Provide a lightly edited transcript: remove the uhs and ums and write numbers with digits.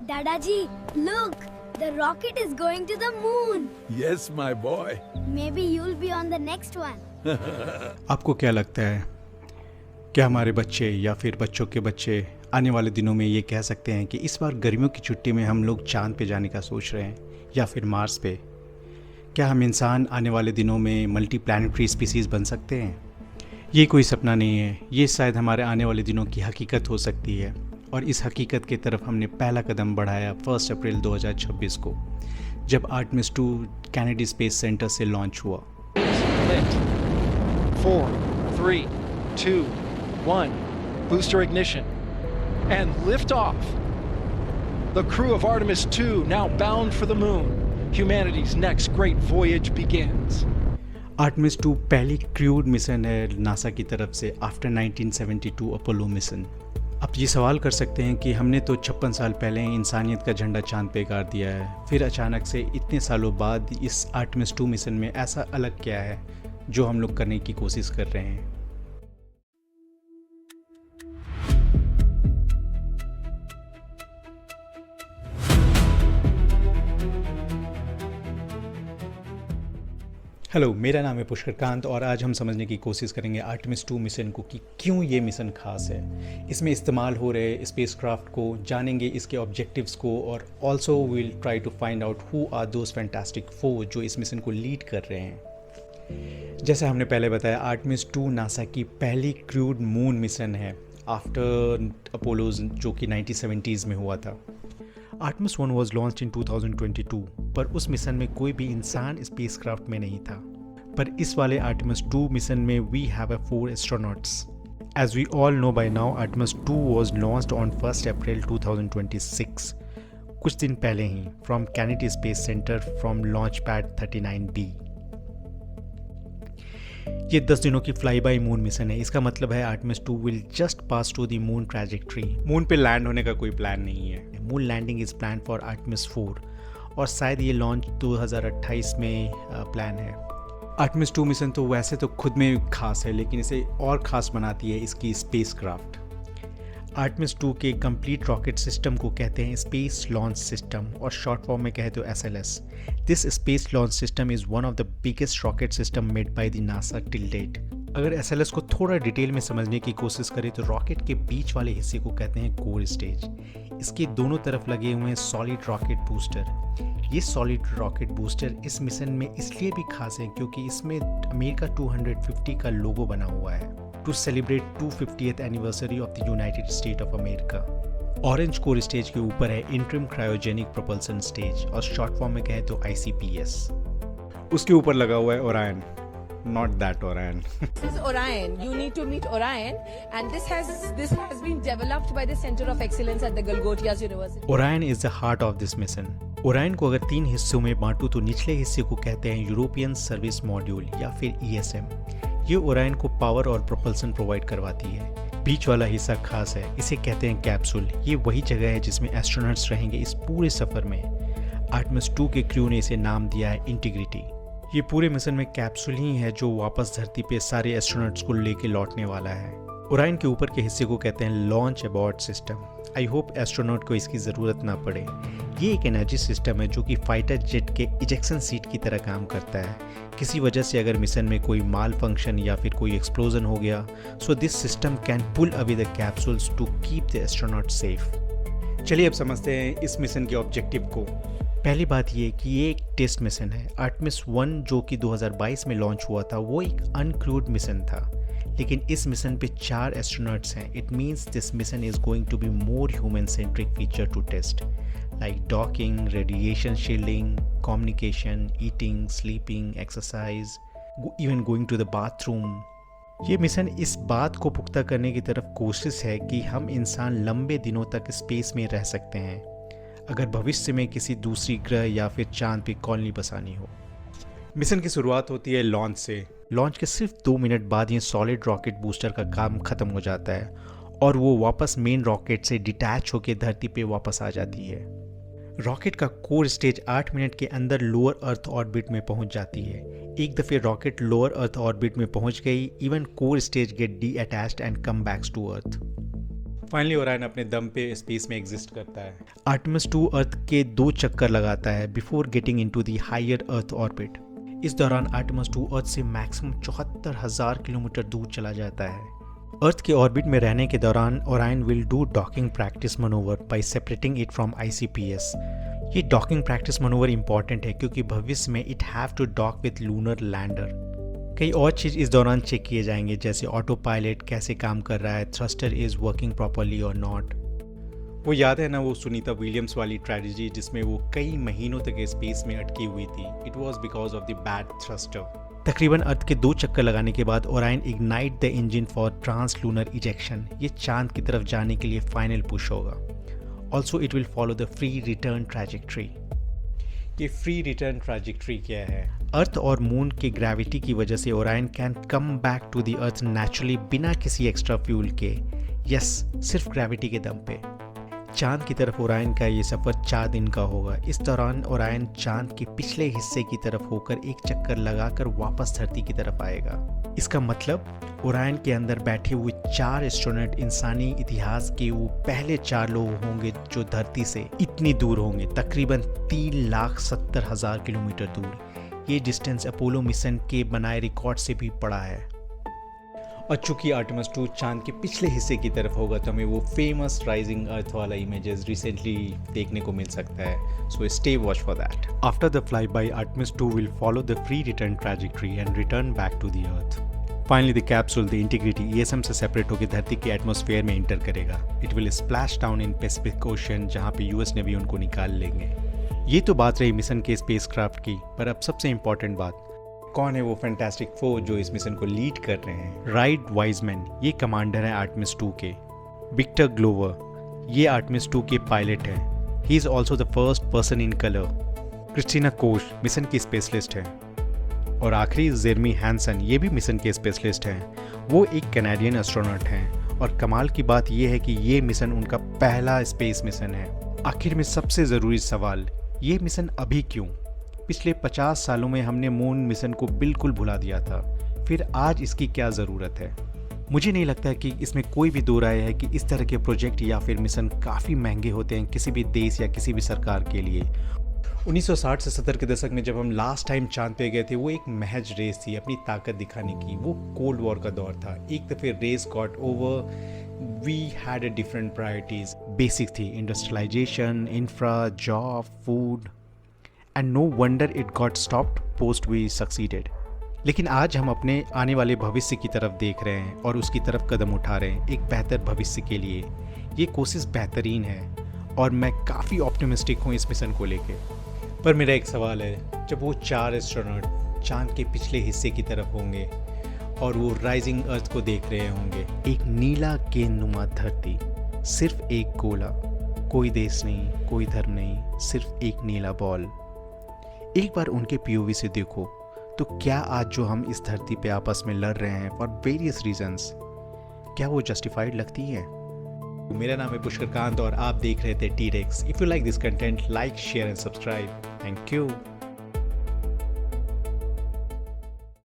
Dadaji, look! The rocket is going to the moon! Yes, my boy. Maybe you'll be on the next one. आपको क्या लगता है, क्या हमारे बच्चे या फिर बच्चों के बच्चे आने वाले दिनों में ये कह सकते हैं कि इस बार गर्मियों की छुट्टी में हम लोग चांद पे जाने का सोच रहे हैं या फिर मार्स पे? क्या हम इंसान आने वाले दिनों में मल्टी प्लैनेटरी स्पीसीज़ बन सकते हैं? ये कोई सपना नहीं है, ये शायद हमारे आने वाले दिनों की हकीकत हो सकती है। और इस हकीकत की तरफ हमने पहला कदम बढ़ाया 1 अप्रैल 2026 को, जब आर्टेमिस 2 कैनेडी स्पेस सेंटर से लॉन्च हुआ। 4, 3, 2, 1, booster ignition, and lift off. The crew of Artemis 2 now bound for the moon. Humanity's next great voyage begins. Artemis 2 पहली क्रूड मिशन है नासा की तरफ से आफ्टर 1972 अपोलो मिशन। अब ये सवाल कर सकते हैं कि हमने तो 56 साल पहले इंसानियत का झंडा चांद पे गाड़ दिया है, फिर अचानक से इतने सालों बाद इस आर्टेमिस 2 मिशन में ऐसा अलग क्या है जो हम लोग करने की कोशिश कर रहे हैं? हेलो, मेरा नाम है पुष्कर कांत और आज हम समझने की कोशिश करेंगे आर्टेमिस 2 मिशन को कि क्यों ये मिशन खास है। इसमें इस्तेमाल हो रहे स्पेसक्राफ्ट को जानेंगे, इसके ऑब्जेक्टिव्स को, और also will try to find out who are those fantastic four जो इस मिशन को लीड कर रहे हैं। जैसे हमने पहले बताया, आर्टेमिस 2 नासा की पहली क्रूड मून मिशन है आफ्टर अपोलोज, जो कि 1970s में हुआ था। आर्टेमिस 1 वॉज लॉन्च इन 2022, पर उस मिशन में कोई भी इंसान स्पेसक्राफ्ट में नहीं था। पर इस वाले आर्टेमिस 2 मिशन में we have 4 astronauts. As we all know by now, Artemis 2 was launched on 1 April 2026, कुछ दिन पहले ही, from Kennedy space centre from launch pad 39B। ये 10 दिनों की फ्लाई बाय मून मिशन है। इसका मतलब है Artemis 2 will just pass to the moon trajectory. Moon पे लैंड होने का कोई प्लान नहीं है। Moon landing is plan for Artemis 4 और शायद ये लॉन्च 2028 में प्लान है। आर्टेमिस 2 मिशन तो वैसे तो खुद में खास है, लेकिन इसे और ख़ास बनाती है इसकी स्पेसक्राफ्ट। आर्टेमिस 2 के कंप्लीट रॉकेट सिस्टम को कहते हैं स्पेस लॉन्च सिस्टम, और शॉर्ट फॉर्म में कहे तो SLS। This space launch system is one of the biggest rocket system made by the NASA till date. अगर SLS को थोड़ा डिटेल में समझने की कोशिश करें तो रॉकेट के बीच वाले हिस्से को कहते हैं कोर स्टेज। इसके दोनों तरफ लगे हुए हैं सॉलिड रॉकेट बूस्टर। ये सॉलिड रॉकेट बूस्टर इस मिशन में इसलिए भी खास है क्योंकि इसमें अमेरिका 250 का लोगो बना हुआ है, to celebrate 250th anniversary of the United State of America. Orange core stage के ऊपर है इंट्रिम क्रायोजेनिक प्रोपल्सन स्टेज, और शॉर्ट फॉर्म में कहें तो ICPS। उसके ऊपर लगा हुआ है Orion, not that Orion. This is Orion. You need to meet Orion, and this has been developed by the Center of Excellence at the Golgothias University. Orion is the heart of this mission. Orion को अगर 3 हिस्सों में बांटूं तो निचले हिस्से को कहते हैं यूरोपियन सर्विस मॉड्यूल या फिर ESM। ये Orion को पावर और प्रोपल्सन प्रोवाइड करवाती है। बीच वाला हिस्सा खास है, इसे कहते हैं कैप्सूल। ये वही जगह है जिसमें एस्ट्रोनॉट्स रहेंगे इस पूरे सफर में। आर्टेमिस 2 के क्रू ने इसे नाम दिया है इंटीग्रिटी। ये पूरे मिशन में कैप्सूल ही है जो वापस धरती पे सारे एस्ट्रोनॉट्स को लेके लौटने वाला है। ओरायन के ऊपर के हिस्से को कहते हैं launch abort system. I hope astronaut को इसकी ज़रूरत ना पड़े। ये एक एनर्जी सिस्टम है जो कि फाइटर जेट के इजेक्शन सीट की तरह काम करता है। किसी वजह से अगर मिशन में कोई माल फंक्शन या फिर कोई एक्सप्लोजन हो गया, so this system can pull away the capsules to keep the astronaut safe. चलिए अब समझते हैं इस मिशन के ऑब्जेक्टिव को। पहली बात ये कि ये एक टेस्ट मिशन है। आर्टेमिस 1 जो कि 2022 में लॉन्च हुआ था, वो एक अनक्रूड मिशन था, लेकिन इस मिशन पे 4 एस्ट्रोनॉट्स हैं। It means this mission is going to be more human centric feature to test, like docking, radiation shielding, communication, eating, sleeping, exercise, even going to the bathroom. ये मिशन इस बात को पुख्ता करने की तरफ कोशिश है कि हम इंसान लंबे दिनों तक स्पेस में रह सकते हैं अगर भविष्य में किसी दूसरी ग्रह या फिर चांद पे कॉलोनी बसानी हो। मिशन की शुरुआत होती है लॉन्च से। लॉन्च के सिर्फ 2 मिनट बाद ये सॉलिड रॉकेट बूस्टर का काम खत्म हो जाता है और वो वापस मेन रॉकेट से डिटैच होकर धरती पे वापस आ जाती है। रॉकेट का कोर स्टेज 8 मिनट के अंदर लोअर अर्थ ऑर्बिट में पहुंच जाती है। एक दफ़े रॉकेट लोअर अर्थ ऑर्बिट में पहुंच गई, even core stage get detached and come backs to earth. Finally Orion अपने दम पे स्पेस में एग्जिस्ट करता है। आर्टेमिस 2 अर्थ के 2 चक्कर लगाता है before getting into the higher earth orbit. इस दौरान आर्टेमिस 2 अर्थ से मैक्सिमम 74,000 किलोमीटर दूर चला जाता है। अर्थ के ऑर्बिट में रहने के दौरान Orion will do docking practice manoeuvre by separating it from ICPS। ये डॉकिंग प्रैक्टिस मनोवर इंपॉर्टेंट है क्योंकि भविष्य में it have to dock with lunar lander. कई और चीज़ इस दौरान चेक किए जाएंगे, जैसे ऑटो पायलट कैसे काम कर रहा है, थ्रस्टर इज वर्किंग प्रॉपरली और नॉट। वो याद है ना वो सुनीता विलियम्स वाली ट्रेजेडी जिसमें वो कई महीनों तक स्पेस में अटकी हुई थी। It was because of the bad thruster. तकरीबन अर्थ के 2 चक्कर लगाने के बाद Orion ignite the engine for trans lunar ejection. ये चांद की तरफ जाने के लिए फाइनल पुश होगा। Also it will follow the free return trajectory. ये फ्री रिटर्न ट्रैजेक्टरी क्या है? अर्थ और मून के ग्रेविटी की वजह से Orion can come back to the earth naturally बिना किसी एक्स्ट्रा फ्यूल के। यस, सिर्फ ग्रेविटी के दम पे। चांद की तरफ ओरायन का ये सफ़र 4 दिन का होगा। इस दौरान ओरायन चांद के पिछले हिस्से की तरफ होकर एक चक्कर लगाकर वापस धरती की तरफ आएगा। इसका मतलब ओरायन के अंदर बैठे हुए 4 एस्ट्रोनॉट इंसानी इतिहास के वो पहले 4 लोग होंगे जो धरती से इतनी दूर होंगे, तकरीबन 3,70,000 किलोमीटर दूर। ये डिस्टेंस अपोलो मिशन के बनाए रिकॉर्ड से भी बड़ा है। और चूंकि आर्टेमिस 2 चांद के पिछले हिस्से की तरफ होगा तो हमें वो फेमस राइजिंग अर्थ वाला इमेजेस रिसेंटली देखने को मिल सकता है। So stay watch for that. After the flyby, Artemis 2 will follow the free return trajectory and return back to the earth. Finally the capsule the integrity ESM से separate होकर धरती के atmosphere में इंटर करेगा। It will splash down in Pacific Ocean, जहाँ पे US navy उनको निकाल लेंगे। ये तो बात रही मिशन के स्पेसक्राफ्ट की, पर अब सबसे इंपॉर्टेंट बात, कौन है वो फैंटास्टिक 4 जो इस मिशन को लीड कर रहे हैं? राइड वाइजमैन, ये कमांडर है आर्टेमिस 2 के। विक्टर ग्लोवर, ये आर्टेमिस 2 के पायलट हैं। He is also the first person in colour. Christina Koch mission की स्पेशलिस्ट है। और आखिरी जेरमी हैंसन, ये भी मिशन के स्पेशलिस्ट हैं। वो एक कैनेडियन एस्ट्रोनॉट हैं और कमाल की बात ये है कि ये मिशन उनका पहला स्पेस मिशन है। आखिर में सबसे ज़रूरी सवाल, ये मिशन अभी क्यों? पिछले 50 सालों में हमने मून मिशन को बिल्कुल भुला दिया था, फिर आज इसकी क्या ज़रूरत है? मुझे नहीं लगता कि इसमें कोई भी दो राय है कि इस तरह के प्रोजेक्ट या फिर मिशन काफ़ी महंगे होते हैं किसी भी देश या किसी भी सरकार के लिए। 1960 से 70 के दशक में जब हम लास्ट टाइम चांद पे गए थे, वो एक महज रेस थी अपनी ताकत दिखाने की। वो कोल्ड वॉर का दौर था। एक दफ़े race got over, we had a different priorities. Basic थी industrialisation, infra, job, food, and no wonder it got stopped post we succeeded. लेकिन आज हम अपने आने वाले भविष्य की तरफ देख रहे हैं और उसकी तरफ कदम उठा रहे हैं एक बेहतर भविष्य के लिए। ये कोशिश बेहतरीन है और मैं काफ़ी ऑप्टिमिस्टिक हूँ इस मिशन को लेके। पर मेरा एक सवाल है, जब वो 4 एस्ट्रोनॉट चांद के पिछले हिस्से की तरफ होंगे और वो राइजिंग अर्थ को देख रहे होंगे, एक नीला गेंदनुमा धरती, सिर्फ एक गोला, कोई देश नहीं, कोई धर्म नहीं, सिर्फ एक नीला बॉल। एक बार उनके POV से देखो तो क्या आज जो हम इस धरती पे आपस में लड़ रहे हैं फॉर वेरियस रीजंस, क्या वो जस्टिफाइड लगती है? मेरा नाम है पुष्कर कांत और आप देख रहे थे T-Rex। If you like this content, like, share and subscribe. Thank you.